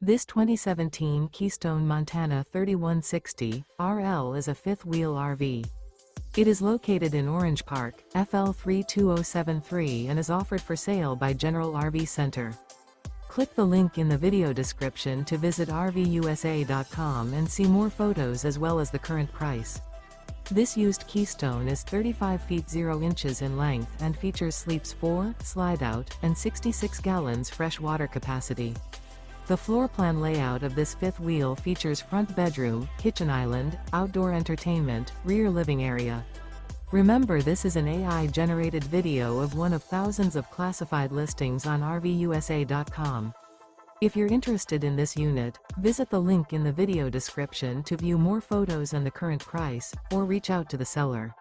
This 2017 Keystone Montana 3160 RL is a fifth-wheel RV. It is located in Orange Park, FL 32073 and is offered for sale by General RV Center. Click the link in the video description to visit RVUSA.com and see more photos as well as the current price. This used Keystone is 35 feet 0 inches in length and features sleeps 4, slide-out, and 66 gallons fresh water capacity. The floor plan layout of this fifth wheel features front bedroom, kitchen island, outdoor entertainment, rear living area. Remember, this is an AI-generated video of one of thousands of classified listings on RVUSA.com. If you're interested in this unit, visit the link in the video description to view more photos and the current price, or reach out to the seller.